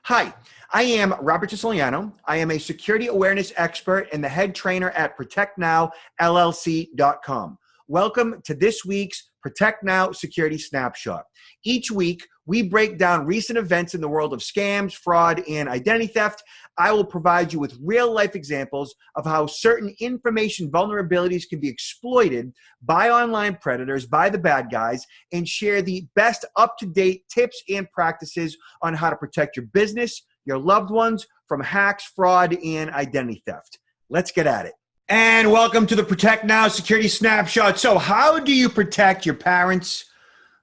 Hi, I am Robert Siciliano. I am a security awareness expert and the head trainer at ProtectNowLLC.com. Welcome to this week's Protect Now Security Snapshot. Each week, we break down recent events in the world of scams, fraud, and identity theft. I will provide you with real-life examples of how certain information vulnerabilities can be exploited by online predators, by the bad guys, and share the best up-to-date tips and practices on how to protect your business, your loved ones from hacks, fraud, and identity theft. Let's get at it. And welcome to the Protect Now Security Snapshot. So how do you protect your parents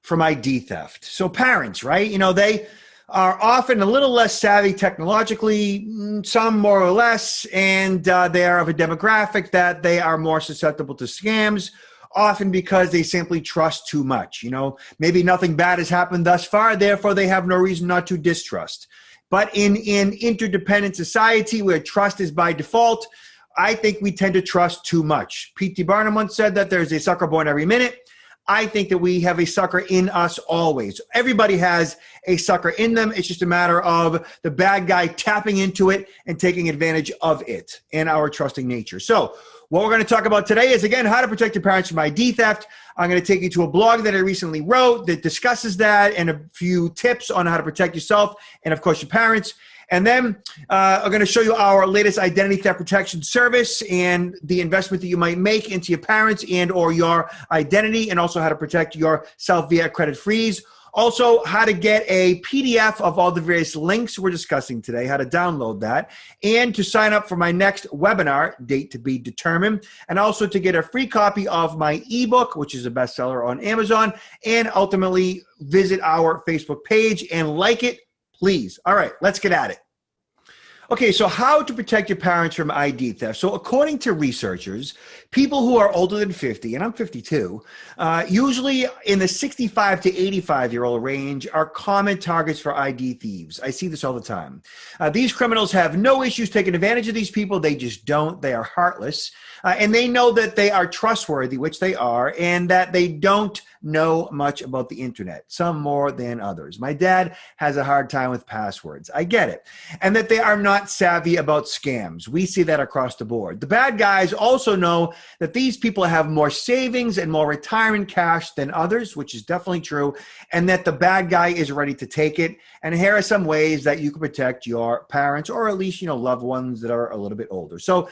from ID theft? So parents, right? They are often a little less savvy technologically, some more or less, and they are of a demographic that they are more susceptible to scams, often because they simply trust too much. Maybe nothing bad has happened thus far, therefore they have no reason not to distrust. But in an interdependent society where trust is by default, I think we tend to trust too much. P.T. Barnum once said that there's a sucker born every minute. I think that we have a sucker in us always. Everybody has a sucker in them. It's just a matter of the bad guy tapping into it and taking advantage of it and our trusting nature. So what we're going to talk about today is, again, how to protect your parents from ID theft. I'm going to take you to a blog that I recently wrote that discusses that and a few tips on how to protect yourself and, of course, your parents. And then I'm going to show you our latest identity theft protection service and the investment that you might make into your parents and or your identity, and also how to protect yourself via credit freeze. Also, how to get a PDF of all the various links we're discussing today, how to download that, and to sign up for my next webinar, date to be determined, and also to get a free copy of my ebook, which is a bestseller on Amazon, and ultimately visit our Facebook page and like it, please. All right, let's get at it. Okay, so how to protect your parents from ID theft. So according to researchers, people who are older than 50, and I'm 52, usually in the 65 to 85-year-old range are common targets for ID thieves. I see this all the time. These criminals have no issues taking advantage of these people. They just don't. They are heartless. And they know that they are trustworthy, which they are, and that they don't know much about the internet, some more than others. My dad has a hard time with passwords. I get it. And that they are not savvy about scams. We see that across the board. The bad guys also know that these people have more savings and more retirement cash than others, which is definitely true, and that the bad guy is ready to take it. And here are some ways that you can protect your parents, or at least, loved ones that are a little bit older. So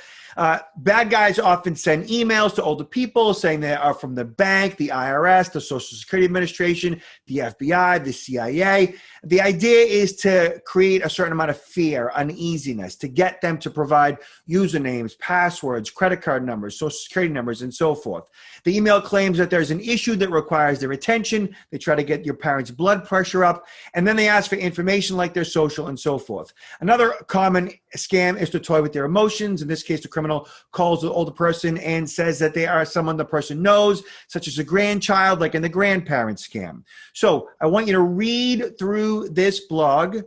bad guys often send emails to older people saying they are from the bank, the IRS, the Social Security Administration, the FBI, the CIA. The idea is to create a certain amount of fear, uneasiness, to get them to provide usernames, passwords, credit card numbers, Social Security numbers, and so forth. The email claims that there's an issue that requires their attention. They try to get your parents' blood pressure up, and then they ask for information like their social and so forth. Another common scam is to toy with their emotions. In this case, the criminal calls the older person and says that they are someone the person knows, such as a grandchild, like in the grandparent scam. So I want you to read through this blog,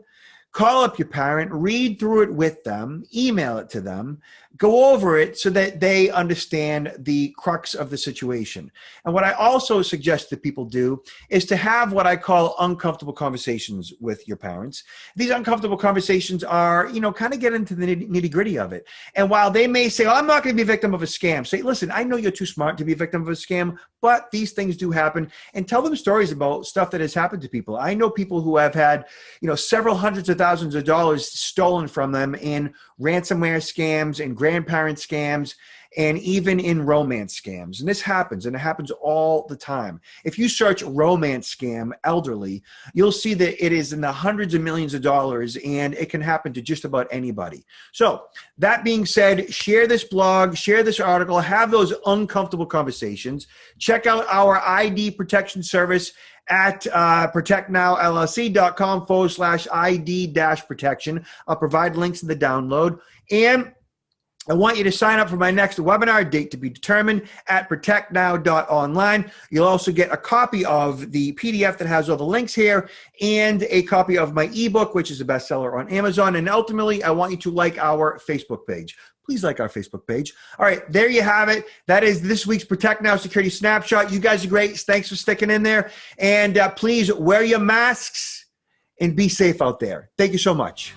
call up your parent, read through it with them, email it to them, go over it so that they understand the crux of the situation. And what I also suggest that people do is to have what I call uncomfortable conversations with your parents. These uncomfortable conversations are, kind of get into the nitty-gritty of it. And while they may say, I'm not going to be a victim of a scam, say, listen, I know you're too smart to be a victim of a scam, but these things do happen, and tell them stories about stuff that has happened to people. I know people who have had, several hundreds of thousands of dollars stolen from them in ransomware scams and grandparent scams and even in romance scams. And this happens, and it happens all the time. If you search romance scam elderly, you'll see that it is in the hundreds of millions of dollars, and it can happen to just about anybody. So that being said, share this blog, share this article, have those uncomfortable conversations. Check out our ID protection service at protectnowllc.com/ID-protection. I'll provide links in the download. And I want you to sign up for my next webinar, date to be determined, at protectnow.online. You'll also get a copy of the PDF that has all the links here and a copy of my ebook, which is a bestseller on Amazon. And ultimately, I want you to like our Facebook page. Please like our Facebook page. All right, there you have it. That is this week's Protect Now Security Snapshot. You guys are great. Thanks for sticking in there. And please wear your masks and be safe out there. Thank you so much.